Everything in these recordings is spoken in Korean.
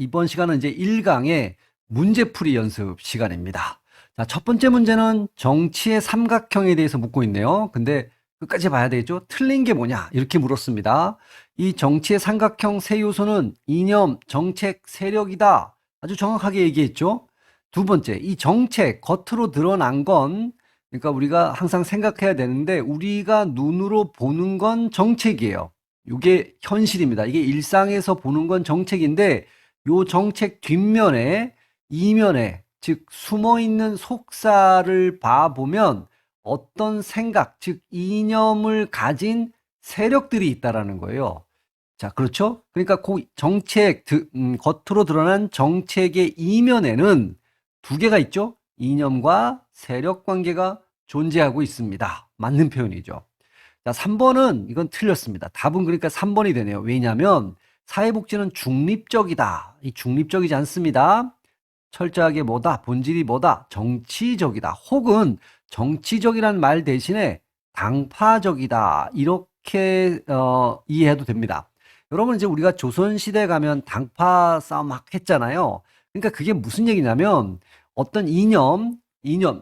이번 시간은 이제 1강의 문제풀이 연습 시간입니다. 자, 첫 번째 문제는 정치의 삼각형에 대해서 묻고 있네요. 근데 끝까지 봐야 되겠죠? 틀린 게 뭐냐? 이렇게 물었습니다. 이 정치의 삼각형 세 요소는 이념, 정책, 세력이다. 아주 정확하게 얘기했죠? 두 번째, 이 정책, 겉으로 드러난 건, 그러니까 우리가 항상 생각해야 되는데, 우리가 눈으로 보는 건 정책이에요. 이게 현실입니다. 이게 일상에서 보는 건 정책인데, 요 정책 뒷면에, 이면에, 즉, 숨어 있는 속사를 봐보면 어떤 생각, 즉, 이념을 가진 세력들이 있다라는 거예요. 자, 그렇죠? 그러니까 그 정책, 겉으로 드러난 정책의 이면에는 두 개가 있죠? 이념과 세력 관계가 존재하고 있습니다. 맞는 표현이죠. 자, 3번은 이건 틀렸습니다. 답은 그러니까 3번이 되네요. 왜냐하면 사회복지는 중립적이다. 이 중립적이지 않습니다. 철저하게 뭐다? 본질이 뭐다? 정치적이다. 혹은 정치적이란 말 대신에 당파적이다. 이렇게 이해해도 됩니다. 여러분 이제 우리가 조선시대 가면 당파 싸움 막 했잖아요. 그러니까 그게 무슨 얘기냐면 어떤 이념,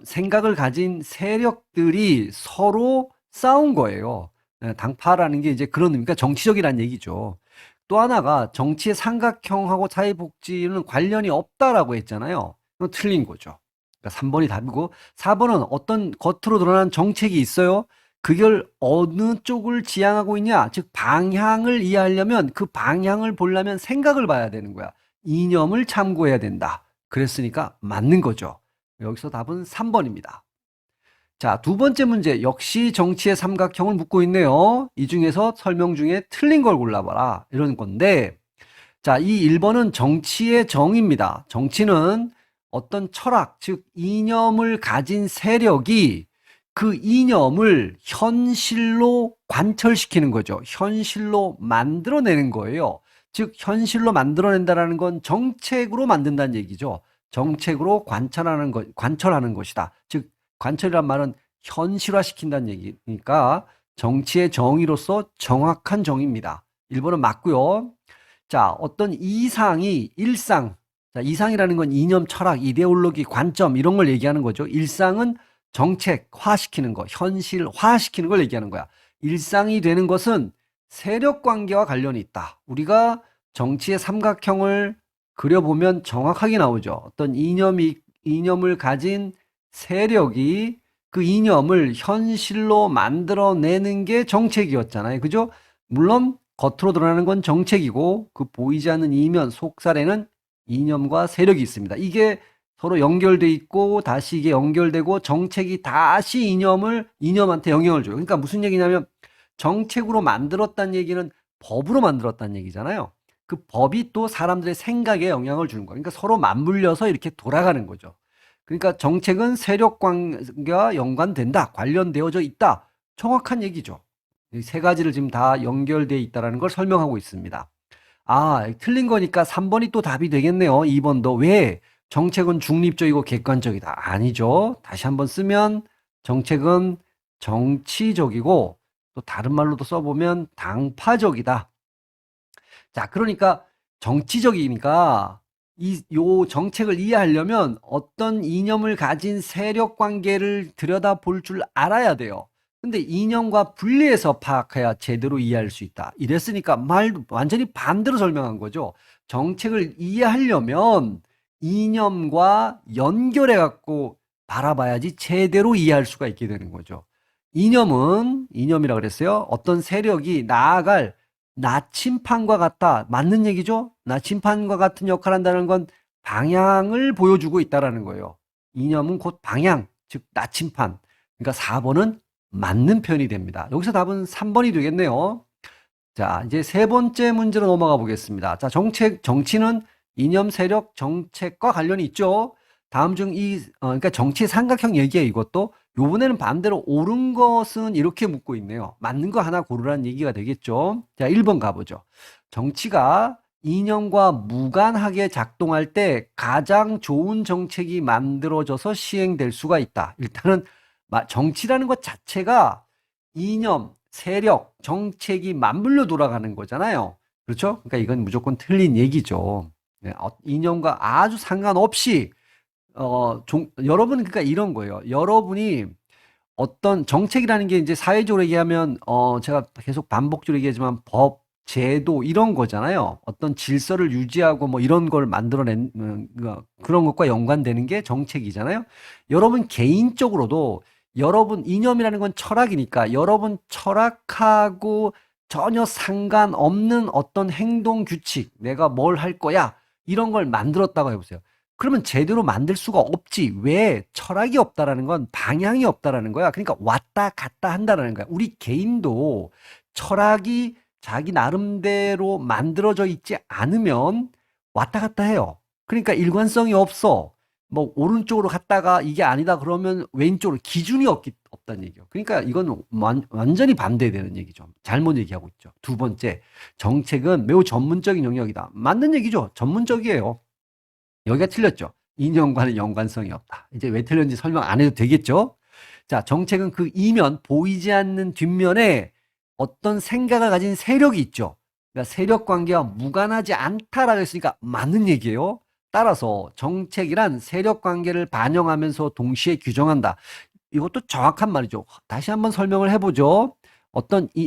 생각을 가진 세력들이 서로 싸운 거예요. 당파라는 게 이제 그런 의미가 정치적이라는 얘기죠. 또 하나가 정치의 삼각형하고 사회복지는 관련이 없다라고 했잖아요. 그건 틀린 거죠. 그러니까 3번이 답이고 4번은 어떤 겉으로 드러난 정책이 있어요. 그걸 어느 쪽을 지향하고 있냐, 즉 방향을 이해하려면 그 방향을 보려면 생각을 봐야 되는 거야. 이념을 참고해야 된다. 그랬으니까 맞는 거죠. 여기서 답은 3번입니다. 자, 두 번째 문제 역시 정치의 삼각형을 묻고 있네요. 이 중에서 설명 중에 틀린 걸 골라봐라. 이런 건데 자, 이 1번은 정치의 정입니다. 정치는 어떤 철학, 즉 이념을 가진 세력이 그 이념을 현실로 관철시키는 거죠. 현실로 만들어내는 거예요. 즉 현실로 만들어낸다는 건 정책으로 만든다는 얘기죠. 정책으로 관철하는 것이다. 즉 관철이란 말은 현실화시킨다는 얘기니까 정치의 정의로서 정확한 정의입니다. 1번은 맞고요. 자, 어떤 이상이 일상, 자, 이상이라는 건 이념, 철학, 이데올로기, 관점 이런 걸 얘기하는 거죠. 일상은 정책화시키는 거, 현실화시키는 걸 얘기하는 거야. 일상이 되는 것은 세력 관계와 관련이 있다. 우리가 정치의 삼각형을 그려보면 정확하게 나오죠. 어떤 이념을 가진 세력이 그 이념을 현실로 만들어내는 게 정책이었잖아요. 그죠? 물론 겉으로 드러나는 건 정책이고 그 보이지 않는 이면 속살에는 이념과 세력이 있습니다. 이게 서로 연결돼 있고 다시 이게 연결되고 정책이 다시 이념한테 영향을 줘요. 그러니까 무슨 얘기냐면 정책으로 만들었다는 얘기는 법으로 만들었다는 얘기잖아요. 그 법이 또 사람들의 생각에 영향을 주는 거예요. 그러니까 서로 맞물려서 이렇게 돌아가는 거죠. 그러니까 정책은 세력 관계와 연관된다, 관련되어져 있다. 정확한 얘기죠. 이 세 가지를 지금 다 연결되어 있다는 걸 설명하고 있습니다. 아, 틀린 거니까 3번이 또 답이 되겠네요. 2번도. 왜? 정책은 중립적이고 객관적이다. 아니죠. 다시 한번 쓰면 정책은 정치적이고 또 다른 말로도 써보면 당파적이다. 자, 그러니까 정치적이니까 요 정책을 이해하려면 어떤 이념을 가진 세력 관계를 들여다볼 줄 알아야 돼요. 근데 이념과 분리해서 파악해야 제대로 이해할 수 있다. 이랬으니까 완전히 반대로 설명한 거죠. 정책을 이해하려면 이념과 연결해 갖고 바라봐야지 제대로 이해할 수가 있게 되는 거죠. 이념이라고 그랬어요. 어떤 세력이 나아갈 나침판과 같다. 맞는 얘기죠? 나침판과 같은 역할을 한다는 건 방향을 보여주고 있다라는 거예요. 이념은 곧 방향, 즉 나침판. 그러니까 4번은 맞는 표현이 됩니다. 여기서 답은 3번이 되겠네요. 자, 이제 세 번째 문제로 넘어가 보겠습니다. 자, 정치는 이념, 세력, 정책과 관련이 있죠. 다음 중 그러니까 정치의 삼각형 얘기예요, 이것도. 요번에는 반대로 옳은 것은 이렇게 묻고 있네요. 맞는 거 하나 고르라는 얘기가 되겠죠. 자, 1번 가보죠. 정치가 이념과 무관하게 작동할 때 가장 좋은 정책이 만들어져서 시행될 수가 있다. 일단은 정치라는 것 자체가 이념, 세력, 정책이 맞물려 돌아가는 거잖아요. 그렇죠? 그러니까 이건 무조건 틀린 얘기죠. 네, 이념과 아주 상관없이 여러분 그러니까 이런 거예요. 여러분이 어떤 정책이라는 게 이제 사회적으로 얘기하면 제가 계속 반복적으로 얘기하지만 법, 제도 이런 거잖아요. 어떤 질서를 유지하고 뭐 이런 걸 만들어낸 그런 것과 연관되는 게 정책이잖아요. 여러분 개인적으로도 여러분 이념이라는 건 철학이니까 여러분 철학하고 전혀 상관없는 어떤 행동 규칙, 내가 뭘 할 거야 이런 걸 만들었다고 해보세요. 그러면 제대로 만들 수가 없지. 왜? 철학이 없다라는 건 방향이 없다라는 거야. 그러니까 왔다 갔다 한다라는 거야. 우리 개인도 철학이 자기 나름대로 만들어져 있지 않으면 왔다 갔다 해요. 그러니까 일관성이 없어. 뭐 오른쪽으로 갔다가 이게 아니다 그러면 왼쪽으로 기준이 없다는 얘기예요. 그러니까 이건 완전히 반대되는 얘기죠. 잘못 얘기하고 있죠. 두 번째, 정책은 매우 전문적인 영역이다. 맞는 얘기죠. 전문적이에요. 여기가 틀렸죠. 이념과는 연관성이 없다. 이제 왜 틀렸는지 설명 안 해도 되겠죠? 자, 정책은 그 이면, 보이지 않는 뒷면에 어떤 생각을 가진 세력이 있죠. 그러니까 세력 관계와 무관하지 않다라고 했으니까 맞는 얘기예요. 따라서 정책이란 세력 관계를 반영하면서 동시에 규정한다. 이것도 정확한 말이죠. 다시 한번 설명을 해보죠.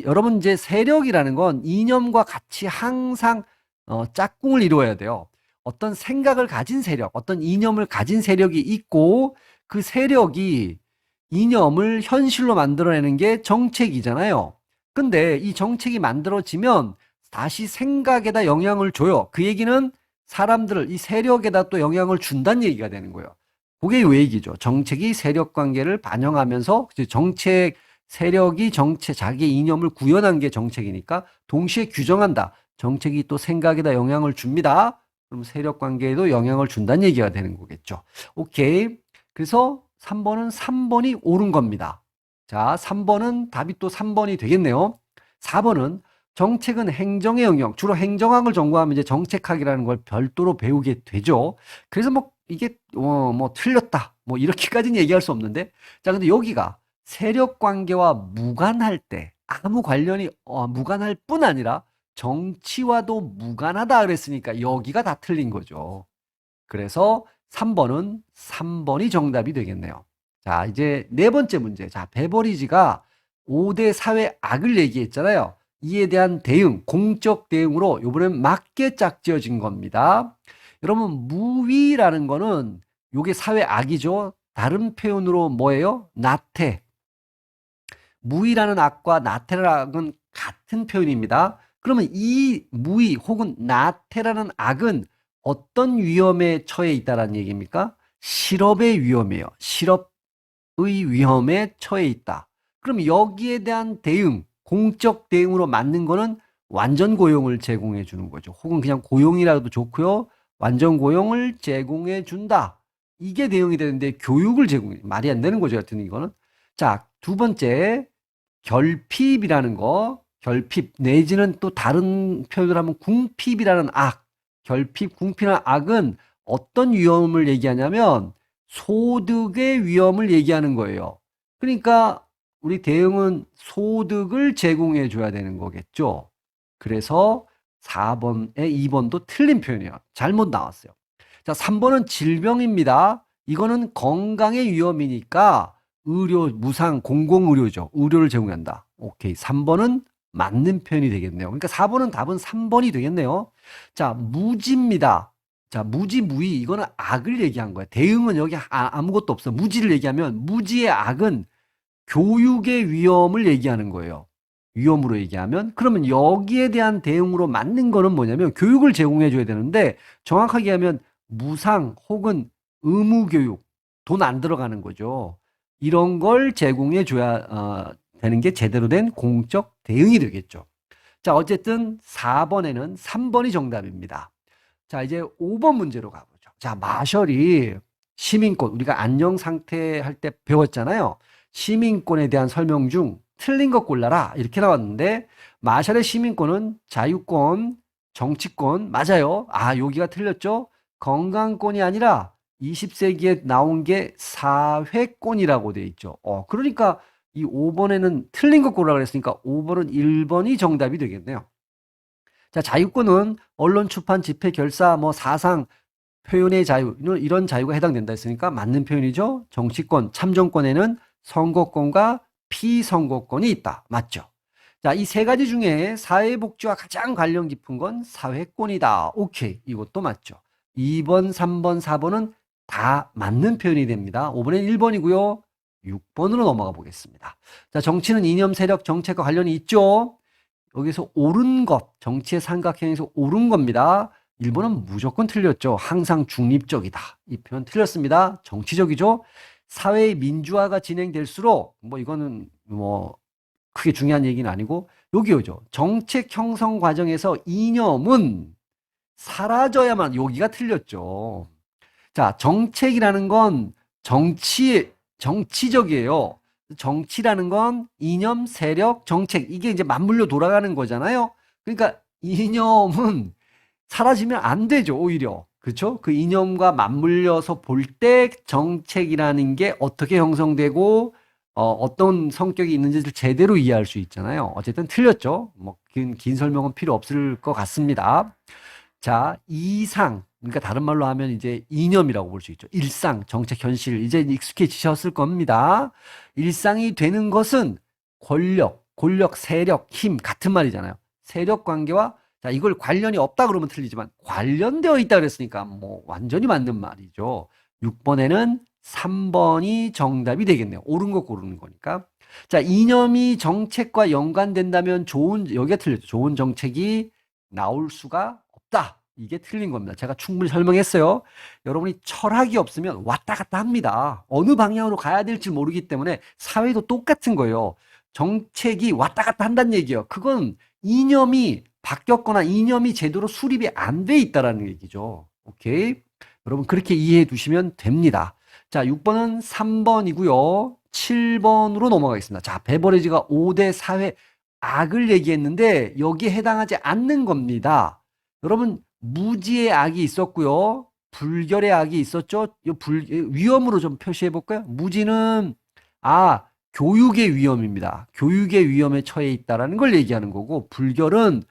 여러분 이제 세력이라는 건 이념과 같이 항상 짝꿍을 이루어야 돼요. 어떤 생각을 가진 세력, 어떤 이념을 가진 세력이 있고 그 세력이 이념을 현실로 만들어내는 게 정책이잖아요. 근데 이 정책이 만들어지면 다시 생각에다 영향을 줘요. 그 얘기는 사람들을 이 세력에다 또 영향을 준다는 얘기가 되는 거예요. 그게 요 얘기죠. 정책이 세력 관계를 반영하면서 정책 세력이 자기의 이념을 구현한 게 정책이니까 동시에 규정한다. 정책이 또 생각에다 영향을 줍니다. 그럼 세력 관계에도 영향을 준다는 얘기가 되는 거겠죠. 오케이. 그래서 3번이 옳은 겁니다. 자, 3번은 답이 또 3번이 되겠네요. 4번은 정책은 행정의 영역, 주로 행정학을 전공하면 이제 정책학이라는 걸 별도로 배우게 되죠. 그래서 뭐 이게 뭐 틀렸다. 뭐 이렇게까지는 얘기할 수 없는데. 자, 근데 여기가 세력 관계와 무관할 때 아무 관련이 무관할 뿐 아니라 정치와도 무관하다 그랬으니까 여기가 다 틀린 거죠. 그래서 3번이 정답이 되겠네요. 자, 이제 네 번째 문제. 자, 베버리지가 5대 사회 악을 얘기했잖아요. 이에 대한 대응, 공적 대응으로 이번엔 맞게 짝지어진 겁니다. 여러분, 무위라는 거는 요게 사회 악이죠. 다른 표현으로 뭐예요? 나태. 무위라는 악과 나태라는 악은 같은 표현입니다. 그러면 이 무위 혹은 나태라는 악은 어떤 위험에 처해 있다라는 얘기입니까? 실업의 위험이에요. 실업의 위험에 처해 있다. 그럼 여기에 대한 대응, 공적 대응으로 맞는 거는 완전 고용을 제공해 주는 거죠. 혹은 그냥 고용이라도 좋고요. 완전 고용을 제공해 준다. 이게 대응이 되는데 교육을 제공해. 말이 안 되는 거죠. 하여튼 이거는. 자, 두 번째. 결핍이라는 거, 결핍 내지는 또 다른 표현을 하면 궁핍이라는 악, 결핍, 궁핍이라는 악은 어떤 위험을 얘기하냐면 소득의 위험을 얘기하는 거예요. 그러니까 우리 대응은 소득을 제공해 줘야 되는 거겠죠. 그래서 4번에 2번도 틀린 표현이에요. 잘못 나왔어요. 자, 3번은 질병입니다. 이거는 건강의 위험이니까 의료, 무상, 공공의료죠. 의료를 제공한다. 오케이. 3번은 맞는 표현이 되겠네요. 그러니까 4번은 답은 3번이 되겠네요. 자, 무지입니다. 자, 무지, 무위. 이거는 악을 얘기한 거야. 대응은 여기 아무것도 없어. 무지를 얘기하면 무지의 악은 교육의 위험을 얘기하는 거예요. 위험으로 얘기하면. 그러면 여기에 대한 대응으로 맞는 거는 뭐냐면 교육을 제공해 줘야 되는데 정확하게 하면 무상 혹은 의무 교육. 돈 안 들어가는 거죠. 이런 걸 제공해 줘야 되는 게 제대로 된 공적 대응이 되겠죠. 자, 어쨌든 4번에는 3번이 정답입니다. 자, 이제 5번 문제로 가보죠. 자, 마셜이 시민권, 우리가 안녕 상태 할 때 배웠잖아요. 시민권에 대한 설명 중 틀린 것 골라라. 이렇게 나왔는데, 마셜의 시민권은 자유권, 정치권, 맞아요. 아, 여기가 틀렸죠? 건강권이 아니라 20세기에 나온 게 사회권이라고 돼 있죠. 그러니까 이 5번에는 틀린 것 고르라 그랬으니까 5번은 1번이 정답이 되겠네요. 자, 자유권은 언론, 출판, 집회, 결사, 뭐 사상, 표현의 자유, 이런 자유가 해당된다 했으니까 맞는 표현이죠. 정치권, 참정권에는 선거권과 피선거권이 있다. 맞죠? 자, 이 세 가지 중에 사회복지와 가장 관련 깊은 건 사회권이다. 오케이. 이것도 맞죠. 2번, 3번, 4번은 다 맞는 표현이 됩니다. 5번엔 1번이고요. 6번으로 넘어가 보겠습니다. 자, 정치는 이념, 세력, 정책과 관련이 있죠. 여기서 옳은 것, 정치의 삼각형에서 옳은 겁니다. 1번은 무조건 틀렸죠. 항상 중립적이다. 이 표현 틀렸습니다. 정치적이죠. 사회의 민주화가 진행될수록 뭐 이거는 뭐 크게 중요한 얘기는 아니고 여기 오죠. 정책 형성 과정에서 이념은 사라져야만 여기가 틀렸죠. 자, 정책이라는 건 정치적이에요. 정치라는 건 이념, 세력, 정책 이게 이제 맞물려 돌아가는 거잖아요. 그러니까 이념은 사라지면 안 되죠, 오히려. 그렇죠? 그 이념과 맞물려서 볼 때 정책이라는 게 어떻게 형성되고 어떤 성격이 있는지를 제대로 이해할 수 있잖아요. 어쨌든 틀렸죠. 뭐 긴 설명은 필요 없을 것 같습니다. 자, 이상. 그러니까 다른 말로 하면 이제 이념이라고 볼 수 있죠. 일상, 정책, 현실. 이제 익숙해지셨을 겁니다. 일상이 되는 것은 권력, 세력, 힘 같은 말이잖아요. 세력 관계와 자, 이걸 관련이 없다 그러면 틀리지만 관련되어 있다 그랬으니까 뭐 완전히 맞는 말이죠. 6번에는 3번이 정답이 되겠네요. 옳은 거 고르는 거니까. 자, 이념이 정책과 연관된다면 여기가 틀렸죠. 좋은 정책이 나올 수가 없다. 이게 틀린 겁니다. 제가 충분히 설명했어요. 여러분이 철학이 없으면 왔다 갔다 합니다. 어느 방향으로 가야 될지 모르기 때문에 사회도 똑같은 거예요. 정책이 왔다 갔다 한다는 얘기예요. 그건 이념이 바뀌었거나 이념이 제대로 수립이 안 돼 있다라는 얘기죠. 오케이? 여러분 그렇게 이해해 두시면 됩니다. 자, 6번은 3번이고요. 7번으로 넘어가겠습니다. 자, 베버리지가 5대 사회 악을 얘기했는데 여기에 해당하지 않는 겁니다. 여러분 무지의 악이 있었고요. 불결의 악이 있었죠. 위험으로 좀 표시해 볼까요? 무지는 교육의 위험입니다. 교육의 위험에 처해 있다라는 걸 얘기하는 거고 불결은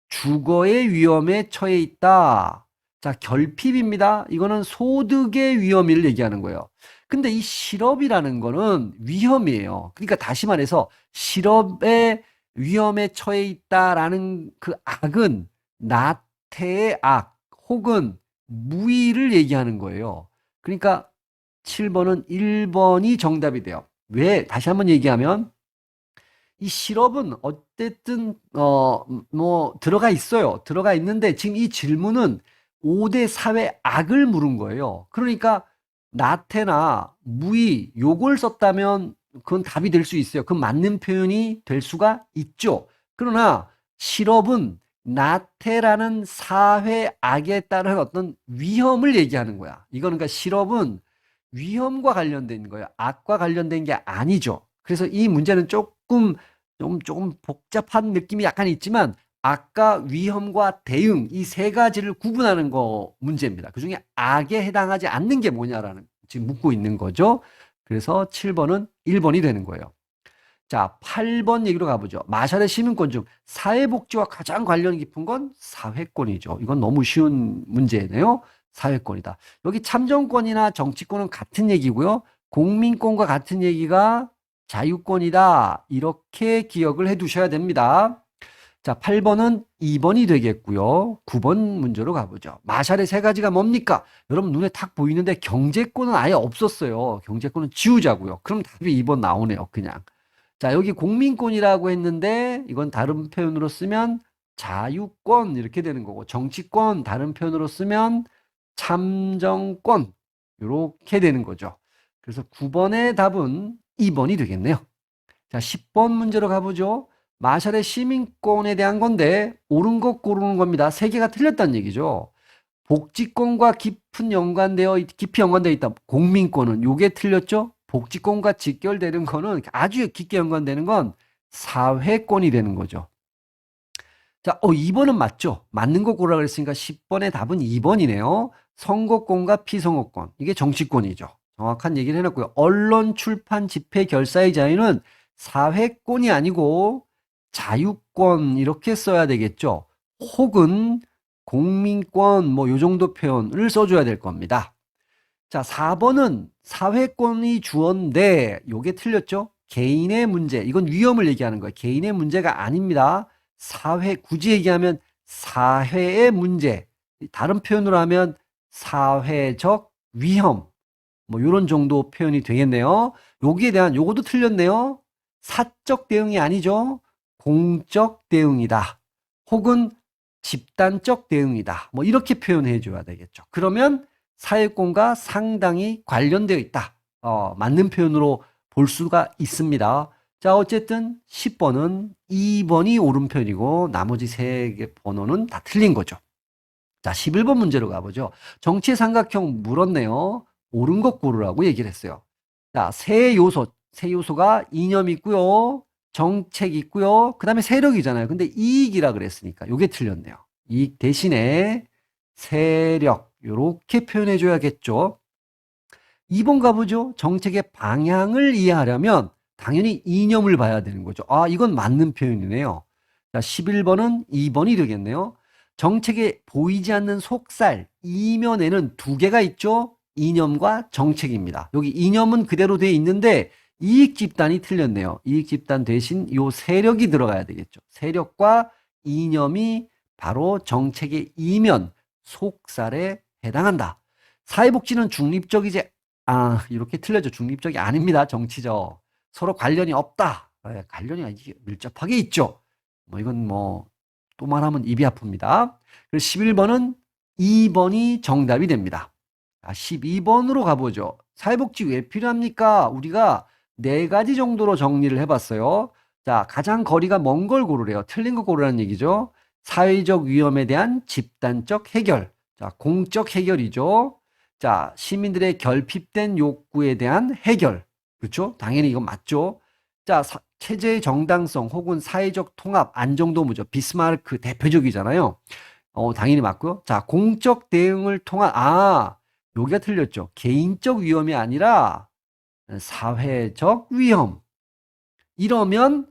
주거의 위험에 처해 있다. 자, 결핍입니다. 이거는 소득의 위험을 얘기하는 거예요. 근데 이 실업이라는 거는 위험이에요. 그러니까 다시 말해서 실업의 위험에 처해 있다라는 그 악은 나태의 악 혹은 무의를 얘기하는 거예요. 그러니까 7번은 1번이 정답이 돼요. 왜? 다시 한번 얘기하면 이 실업은 어쨌든 뭐 들어가 있어요. 들어가 있는데 지금 이 질문은 5대 사회 악을 물은 거예요. 그러니까 나태나 무의 요걸 썼다면 그건 답이 될 수 있어요. 그건 맞는 표현이 될 수가 있죠. 그러나 실업은 나태라는 사회 악에 따른 어떤 위험을 얘기하는 거야. 이거는 그러니까 실업은 위험과 관련된 거예요. 악과 관련된 게 아니죠. 그래서 이 문제는 조금 복잡한 느낌이 약간 있지만 악과 위험과 대응 이 세 가지를 구분하는 거 문제입니다. 그중에 악에 해당하지 않는 게 뭐냐라는 지금 묻고 있는 거죠. 그래서 7번은 1번이 되는 거예요. 자, 8번 얘기로 가보죠. 마샬의 시민권 중 사회복지와 가장 관련이 깊은 건 사회권이죠. 이건 너무 쉬운 문제네요. 사회권이다. 여기 참정권이나 정치권은 같은 얘기고요. 국민권과 같은 얘기가 자유권이다. 이렇게 기억을 해 두셔야 됩니다. 자, 8번은 2번이 되겠고요. 9번 문제로 가보죠. 마샬의 세 가지가 뭡니까? 여러분 눈에 탁 보이는데 경제권은 아예 없었어요. 경제권은 지우자고요. 그럼 답이 2번 나오네요. 그냥. 자, 여기 국민권이라고 했는데 이건 다른 표현으로 쓰면 자유권 이렇게 되는 거고 정치권 다른 표현으로 쓰면 참정권 이렇게 되는 거죠. 그래서 9번의 답은 2번이 되겠네요. 자, 10번 문제로 가보죠. 마샬의 시민권에 대한 건데 옳은 것 고르는 겁니다. 세 개가 틀렸다는 얘기죠. 복지권과 깊이 연관되어 있다. 공민권은 요게 틀렸죠? 복지권과 직결되는 거는 아주 깊게 연관되는 건 사회권이 되는 거죠. 자, 2번은 맞죠? 맞는 거 고르라 그랬으니까 10번의 답은 2번이네요. 선거권과 피선거권. 이게 정치권이죠. 정확한 얘기를 해놨고요. 언론, 출판, 집회, 결사의 자유는 사회권이 아니고 자유권 이렇게 써야 되겠죠. 혹은 공민권 뭐 요 정도 표현을 써줘야 될 겁니다. 자, 4번은 사회권이 주어인데 요게 틀렸죠? 개인의 문제. 이건 위험을 얘기하는 거예요. 개인의 문제가 아닙니다. 사회, 굳이 얘기하면 사회의 문제. 다른 표현으로 하면 사회적 위험. 뭐 요런 정도 표현이 되겠네요. 여기에 대한 요것도 틀렸네요. 사적 대응이 아니죠. 공적 대응이다. 혹은 집단적 대응이다. 뭐 이렇게 표현해 줘야 되겠죠. 그러면 사회권과 상당히 관련되어 있다. 맞는 표현으로 볼 수가 있습니다. 자, 어쨌든 10번은 2번이 옳은 표현이고 나머지 3개 번호는 다 틀린 거죠. 자, 11번 문제로 가보죠. 정치의 삼각형 물었네요. 옳은 것 고르라고 얘기를 했어요. 자, 세 요소가 이념이 있고요. 정책이 있고요. 그 다음에 세력이잖아요. 근데 이익이라 그랬으니까 요게 틀렸네요. 이익 대신에 세력 요렇게 표현해 줘야겠죠. 2번 가보죠. 정책의 방향을 이해하려면 당연히 이념을 봐야 되는 거죠. 아, 이건 맞는 표현이네요. 자, 11번은 2번이 되겠네요. 정책에 보이지 않는 속살, 이면에는 두 개가 있죠. 이념과 정책입니다. 여기 이념은 그대로 돼 있는데 이익 집단이 틀렸네요. 이익 집단 대신 요 세력이 들어가야 되겠죠. 세력과 이념이 바로 정책의 이면, 속살에 해당한다. 사회복지는 중립적이지, 이렇게 틀려져. 중립적이 아닙니다. 정치적. 서로 관련이 없다. 관련이 밀접하게 있죠. 뭐 이건 뭐 또 말하면 입이 아픕니다. 그래서 11번은 2번이 정답이 됩니다. 12번으로 가보죠. 사회복지 왜 필요합니까? 우리가 4가지 정도로 정리를 해봤어요. 자, 가장 거리가 먼 걸 고르래요. 틀린 거 고르라는 얘기죠. 사회적 위험에 대한 집단적 해결. 자, 공적 해결이죠. 자, 시민들의 결핍된 욕구에 대한 해결. 그렇죠? 당연히 이건 맞죠. 자, 체제의 정당성 혹은 사회적 통합, 안정도무죠. 비스마르크 대표적이잖아요. 당연히 맞고요. 자, 공적 대응을 통한, 여기가 틀렸죠. 개인적 위험이 아니라 사회적 위험. 이러면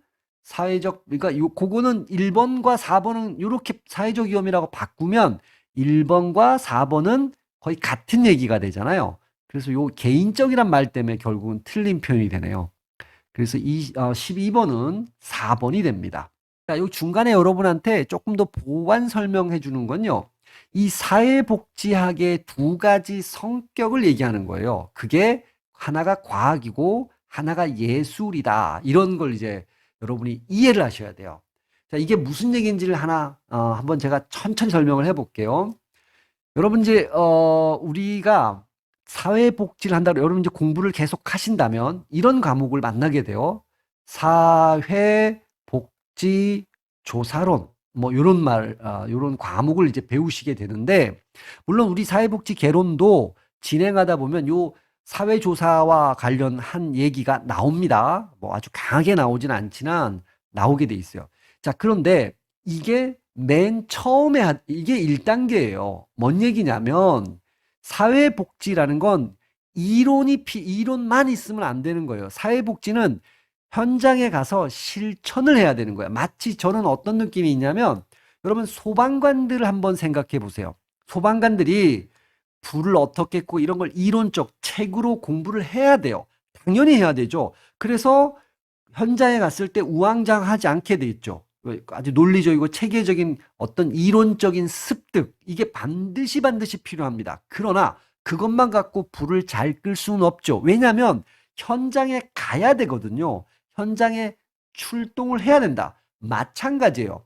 그러니까 그거는 1번과 4번은 이렇게 사회적 위험이라고 바꾸면 1번과 4번은 거의 같은 얘기가 되잖아요. 그래서 요 개인적이란 말 때문에 결국은 틀린 표현이 되네요. 그래서 12번은 4번이 됩니다. 자, 요 중간에 여러분한테 조금 더 보완 설명해 주는 건요. 이 사회복지학의 2가지 성격을 얘기하는 거예요. 그게 하나가 과학이고 하나가 예술이다. 이런 걸 이제 여러분이 이해를 하셔야 돼요. 자, 이게 무슨 얘기인지를 한번 제가 천천히 설명을 해볼게요. 여러분 이제 우리가 사회복지를 한다고 여러분 이제 공부를 계속 하신다면 이런 과목을 만나게 돼요. 사회복지 조사론 뭐 요런 과목을 이제 배우시게 되는데 물론 우리 사회복지 개론도 진행하다 보면 요 사회조사와 관련한 얘기가 나옵니다. 뭐 아주 강하게 나오진 않지만 나오게 돼 있어요. 자, 그런데 이게 맨 처음에 이게 1단계예요. 뭔 얘기냐면 사회복지라는 건 이론만 있으면 안 되는 거예요. 사회복지는 현장에 가서 실천을 해야 되는 거예요. 마치 저는 어떤 느낌이 있냐면 여러분 소방관들을 한번 생각해 보세요. 소방관들이 불을 어떻게 끄고 이런 걸 이론적 책으로 공부를 해야 돼요. 당연히 해야 되죠. 그래서 현장에 갔을 때 우왕좌왕하지 않게 돼 있죠. 아주 논리적이고 체계적인 어떤 이론적인 습득 이게 반드시 필요합니다. 그러나 그것만 갖고 불을 잘 끌 수는 없죠. 왜냐하면 현장에 가야 되거든요. 현장에 출동을 해야 된다. 마찬가지예요.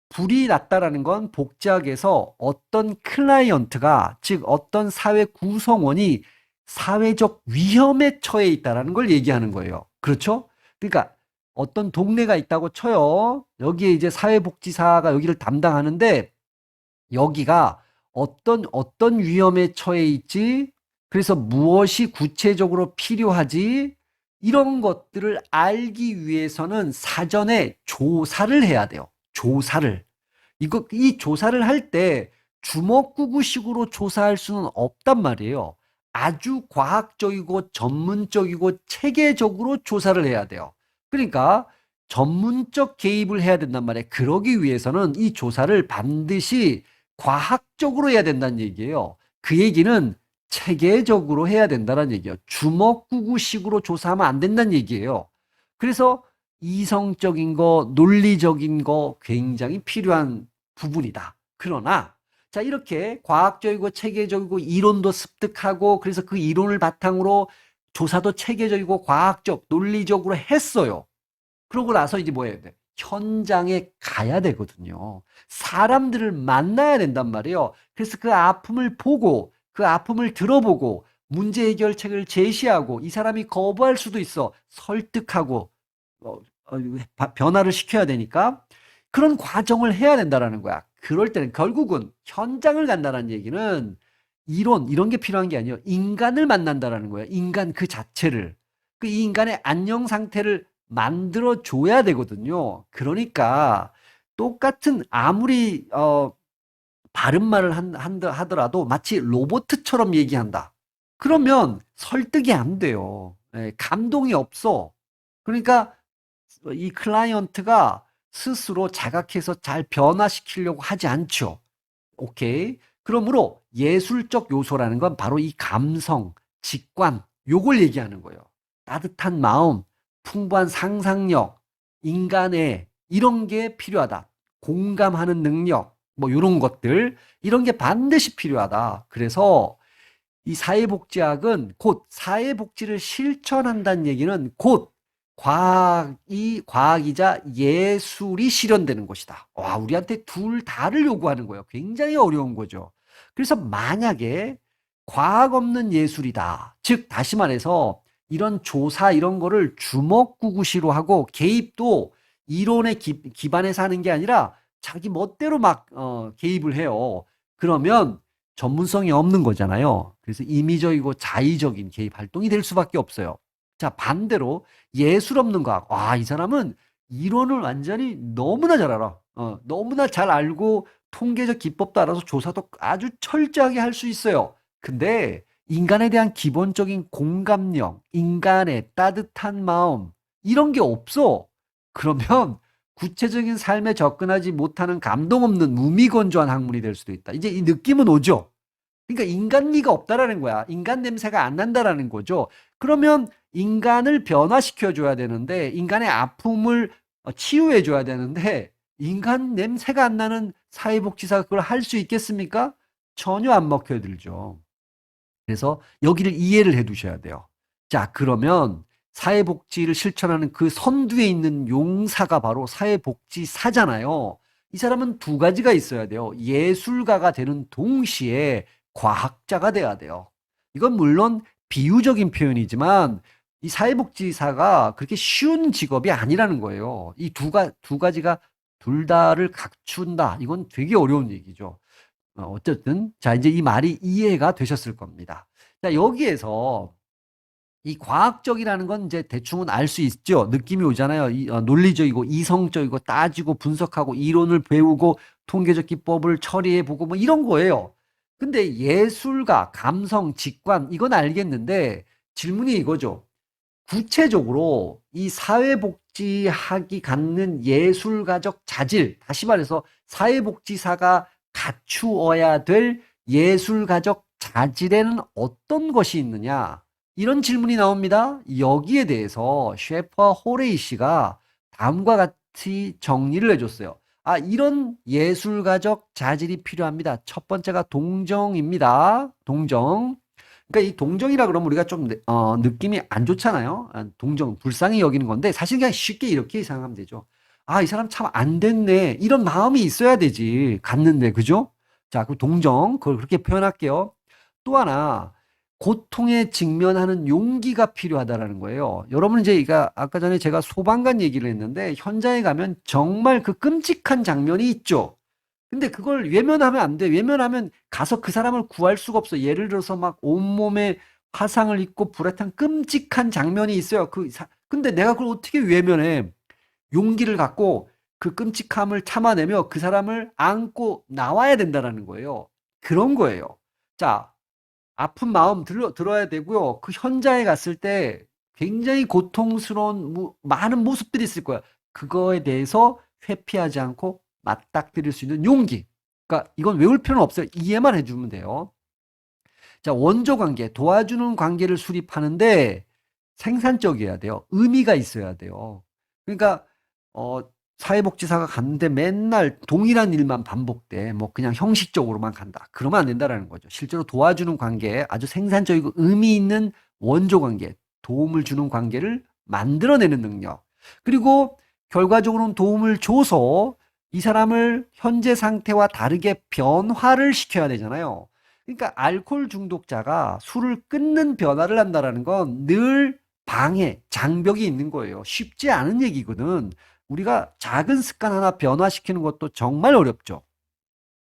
불이 났다라는 건 복지학에서 어떤 클라이언트가 즉 어떤 사회 구성원이 사회적 위험에 처해 있다라는 걸 얘기하는 거예요. 그렇죠? 그러니까 어떤 동네가 있다고 쳐요. 여기에 이제 사회복지사가 여기를 담당하는데 여기가 어떤 위험에 처해 있지? 그래서 무엇이 구체적으로 필요하지? 이런 것들을 알기 위해서는 사전에 조사를 해야 돼요. 조사를. 이 조사를 할 때 주먹구구식으로 조사할 수는 없단 말이에요. 아주 과학적이고 전문적이고 체계적으로 조사를 해야 돼요. 그러니까 전문적 개입을 해야 된단 말이에요. 그러기 위해서는 이 조사를 반드시 과학적으로 해야 된다는 얘기예요. 그 얘기는 체계적으로 해야 된다는 얘기예요. 주먹구구식으로 조사하면 안 된다는 얘기예요. 그래서 이성적인 거, 논리적인 거 굉장히 필요한 부분이다. 그러나 자, 이렇게 과학적이고 체계적이고 이론도 습득하고 그래서 그 이론을 바탕으로 조사도 체계적이고 과학적, 논리적으로 했어요. 그러고 나서 이제 뭐 해야 돼? 현장에 가야 되거든요. 사람들을 만나야 된단 말이에요. 그래서 그 아픔을 보고, 그 아픔을 들어보고, 문제 해결책을 제시하고, 이 사람이 거부할 수도 있어. 설득하고, 어, 변화를 시켜야 되니까. 그런 과정을 해야 된다라는 거야. 그럴 때는 결국은 현장을 간다는 얘기는 이론, 이런 게 필요한 게 아니에요. 인간을 만난다라는 거예요. 인간 그 자체를. 그 이 인간의 안녕 상태를 만들어 줘야 되거든요. 그러니까 똑같은 아무리 바른 말을 하더라도 마치 로봇처럼 얘기한다. 그러면 설득이 안 돼요. 예, 감동이 없어. 그러니까 이 클라이언트가 스스로 자각해서 잘 변화시키려고 하지 않죠. 오케이. 그러므로 예술적 요소라는 건 바로 이 감성, 직관, 요걸 얘기하는 거예요. 따뜻한 마음, 풍부한 상상력, 인간의 이런 게 필요하다. 공감하는 능력, 뭐 이런 것들, 이런 게 반드시 필요하다. 그래서 이 사회복지학은 곧 사회복지를 실천한다는 얘기는 곧 과학이자 예술이 실현되는 것이다. 와, 우리한테 둘 다를 요구하는 거예요. 굉장히 어려운 거죠. 그래서 만약에 과학 없는 예술이다. 즉, 다시 말해서 이런 조사 이런 거를 주먹구구시로 하고 개입도 이론에 기반해서 하는 게 아니라 자기 멋대로 막 개입을 해요. 그러면 전문성이 없는 거잖아요. 그래서 임의적이고 자의적인 개입 활동이 될 수밖에 없어요. 자, 반대로 예술 없는 과학. 와, 이 사람은 이론을 완전히 너무나 잘 알아. 너무나 잘 알고 통계적 기법도 알아서 조사도 아주 철저하게 할 수 있어요. 근데 인간에 대한 기본적인 공감력, 인간의 따뜻한 마음, 이런 게 없어. 그러면 구체적인 삶에 접근하지 못하는 감동 없는 무미건조한 학문이 될 수도 있다. 이제 이 느낌은 오죠. 그러니까 인간미가 없다라는 거야. 인간 냄새가 안 난다라는 거죠. 그러면 인간을 변화시켜 줘야 되는데 인간의 아픔을 치유해 줘야 되는데 인간 냄새가 안 나는 사회복지사가 그걸 할 수 있겠습니까? 전혀 안 먹혀들죠. 그래서 여기를 이해를 해 두셔야 돼요. 자, 그러면 사회복지를 실천하는 그 선두에 있는 용사가 바로 사회복지사잖아요. 이 사람은 두 가지가 있어야 돼요. 예술가가 되는 동시에 과학자가 돼야 돼요. 이건 물론 비유적인 표현이지만 이 사회복지사가 그렇게 쉬운 직업이 아니라는 거예요. 이 두 가지가 둘 다를 갖춘다. 이건 되게 어려운 얘기죠. 어쨌든 자 이제 이 말이 이해가 되셨을 겁니다. 자 여기에서 이 과학적이라는 건 이제 대충은 알 수 있죠. 느낌이 오잖아요. 논리적이고 이성적이고 따지고 분석하고 이론을 배우고 통계적 기법을 처리해 보고 뭐 이런 거예요. 근데 예술가, 감성, 직관 이건 알겠는데 질문이 이거죠. 구체적으로 이 사회복지학이 갖는 예술가적 자질, 다시 말해서 사회복지사가 갖추어야 될 예술가적 자질에는 어떤 것이 있느냐? 이런 질문이 나옵니다. 여기에 대해서 셰퍼 호레이 씨가 다음과 같이 정리를 해줬어요. 아, 이런 예술가적 자질이 필요합니다. 첫 번째가 동정입니다. 동정. 그러니까 이 동정이라 그러면 우리가 좀 느낌이 안 좋잖아요. 동정, 불쌍히 여기는 건데 사실 그냥 쉽게 이렇게 생각하면 되죠. 아, 이 사람 참 안 됐네. 이런 마음이 있어야 되지. 갔는데, 그죠? 자, 그 동정, 그걸 그렇게 표현할게요. 또 하나, 고통에 직면하는 용기가 필요하다라는 거예요. 여러분 이제 아까 전에 제가 소방관 얘기를 했는데 현장에 가면 정말 그 끔찍한 장면이 있죠. 근데 그걸 외면하면 안 돼. 외면하면 가서 그 사람을 구할 수가 없어. 예를 들어서 막 온몸에 화상을 입고 불에 탄 끔찍한 장면이 있어요. 근데 내가 그걸 어떻게 외면해? 용기를 갖고 그 끔찍함을 참아내며 그 사람을 안고 나와야 된다라는 거예요. 그런 거예요. 자, 아픈 마음 들어야 되고요. 그 현장에 갔을 때 굉장히 고통스러운 많은 모습들이 있을 거야. 그거에 대해서 회피하지 않고 맞닥뜨릴 수 있는 용기. 그러니까 이건 외울 필요는 없어요. 이해만 해주면 돼요. 자, 원조 관계, 도와주는 관계를 수립하는데 생산적이어야 돼요. 의미가 있어야 돼요. 그러니까 어, 사회복지사가 갔는데 맨날 동일한 일만 반복돼. 뭐 그냥 형식적으로만 간다. 그러면 안 된다라는 거죠. 실제로 도와주는 관계, 아주 생산적이고 의미 있는 원조 관계, 도움을 주는 관계를 만들어내는 능력. 그리고 결과적으로는 도움을 줘서 이 사람을 현재 상태와 다르게 변화를 시켜야 되잖아요. 그러니까 알코올 중독자가 술을 끊는 변화를 한다라는 건 늘 방해, 장벽이 있는 거예요. 쉽지 않은 얘기거든. 우리가 작은 습관 하나 변화시키는 것도 정말 어렵죠.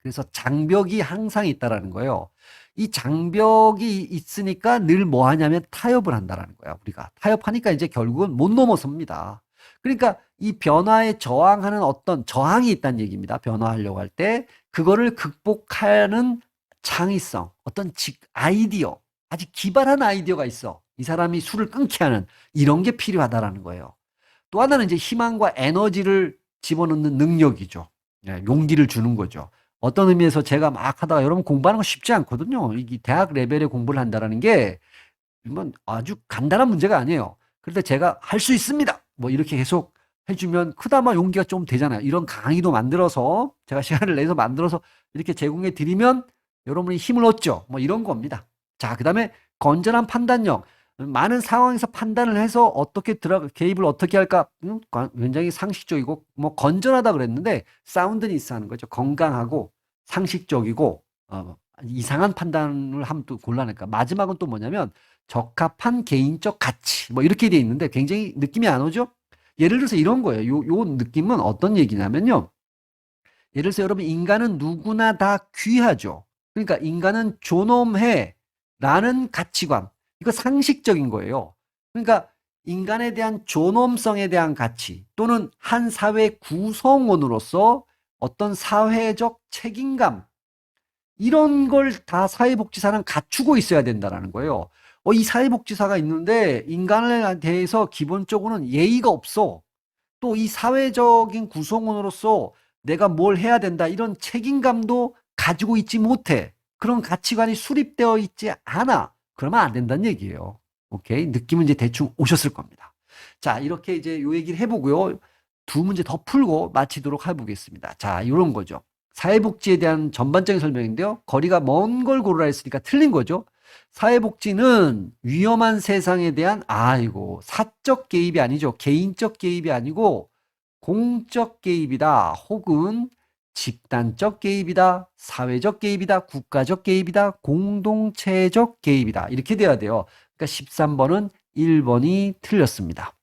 그래서 장벽이 항상 있다라는 거예요. 이 장벽이 있으니까 늘 뭐 하냐면 타협을 한다라는 거야, 우리가. 타협하니까 이제 결국은 못 넘어섭니다. 그러니까 이 변화에 저항하는 어떤 저항이 있다는 얘기입니다. 변화하려고 할 때. 그거를 극복하는 창의성, 어떤 아이디어, 아주 기발한 아이디어가 있어. 이 사람이 술을 끊게 하는 이런 게 필요하다라는 거예요. 또 하나는 이제 희망과 에너지를 집어넣는 능력이죠. 예, 용기를 주는 거죠. 어떤 의미에서 제가 막 하다가 여러분 공부하는 거 쉽지 않거든요. 이 대학 레벨의 공부를 한다는 게 이건 아주 간단한 문제가 아니에요. 그런데 제가 할 수 있습니다. 뭐 이렇게 계속 해주면 그나마 용기가 좀 되잖아요. 이런 강의도 만들어서 제가 시간을 내서 만들어서 이렇게 제공해 드리면 여러분이 힘을 얻죠. 뭐 이런 겁니다. 자, 그 다음에 건전한 판단력. 많은 상황에서 판단을 해서 어떻게 개입을 어떻게 할까? 굉장히 상식적이고 뭐 건전하다 그랬는데 사운드니스 하는 거죠. 건강하고 상식적이고 이상한 판단을 하면 또 곤란할까. 마지막은 또 뭐냐면 적합한 개인적 가치 뭐 이렇게 돼 있는데 굉장히 느낌이 안 오죠? 예를 들어서 이런 거예요. 요 느낌은 어떤 얘기냐면요. 예를 들어서 여러분 인간은 누구나 다 귀하죠. 그러니까 인간은 존엄해 라는 가치관. 이거 상식적인 거예요. 그러니까 인간에 대한 존엄성에 대한 가치 또는 한 사회 구성원으로서 어떤 사회적 책임감 이런 걸 다 사회복지사는 갖추고 있어야 된다는 거예요. 이 사회복지사가 있는데 인간에 대해서 기본적으로는 예의가 없어. 또 이 사회적인 구성원으로서 내가 뭘 해야 된다 이런 책임감도 가지고 있지 못해. 그런 가치관이 수립되어 있지 않아. 그러면 안 된다는 얘기예요. 오케이? 느낌은 이제 대충 오셨을 겁니다. 자, 이렇게 이제 요 얘기를 해보고요. 두 문제 더 풀고 마치도록 해보겠습니다. 자, 이런 거죠. 사회복지에 대한 전반적인 설명인데요. 거리가 먼 걸 고르라 했으니까 틀린 거죠. 사회복지는 위험한 세상에 대한 사적 개입이 아니죠. 개인적 개입이 아니고 공적 개입이다. 혹은 집단적 개입이다. 사회적 개입이다. 국가적 개입이다. 공동체적 개입이다. 이렇게 돼야 돼요. 그러니까 13번은 1번이 틀렸습니다.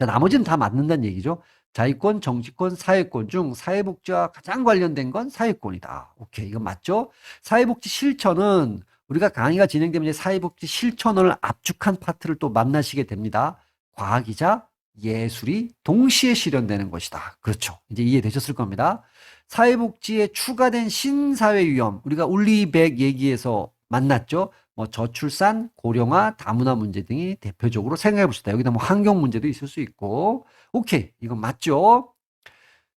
자, 나머지는 다 맞는다는 얘기죠. 자위권, 정치권, 사회권 중 사회복지와 가장 관련된 건 사회권이다. 오케이, 이건 맞죠? 사회복지 실천은 우리가 강의가 진행되면 이제 사회복지 실천을 압축한 파트를 또 만나시게 됩니다. 과학이자 예술이 동시에 실현되는 것이다. 그렇죠. 이제 이해되셨을 겁니다. 사회복지에 추가된 신사회 위험, 우리가 울리백 얘기에서 만났죠. 뭐 저출산, 고령화, 다문화 문제 등이 대표적으로 생각해 봅시다. 여기다 뭐 환경 문제도 있을 수 있고. 오케이. 이건 맞죠?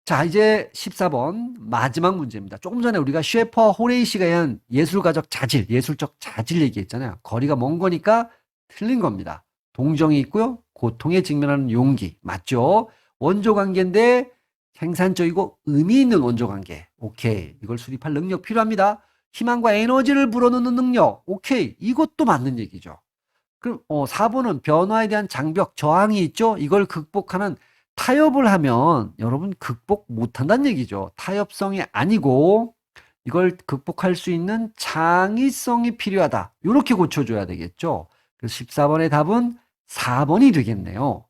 자, 이제 14번 마지막 문제입니다. 조금 전에 우리가 셰퍼 호레이시가 한 예술가적 자질, 예술적 자질 얘기했잖아요. 거리가 먼 거니까 틀린 겁니다. 동정이 있고요. 고통에 직면하는 용기. 맞죠? 원조 관계인데 생산적이고 의미 있는 원조 관계. 오케이. 이걸 수립할 능력 필요합니다. 희망과 에너지를 불어넣는 능력. 오케이. 이것도 맞는 얘기죠. 그럼 4번은 변화에 대한 장벽, 저항이 있죠. 이걸 극복하는 타협을 하면 여러분 극복 못한다는 얘기죠. 타협성이 아니고 이걸 극복할 수 있는 창의성이 필요하다. 이렇게 고쳐줘야 되겠죠. 그래서 14번의 답은 4번이 되겠네요.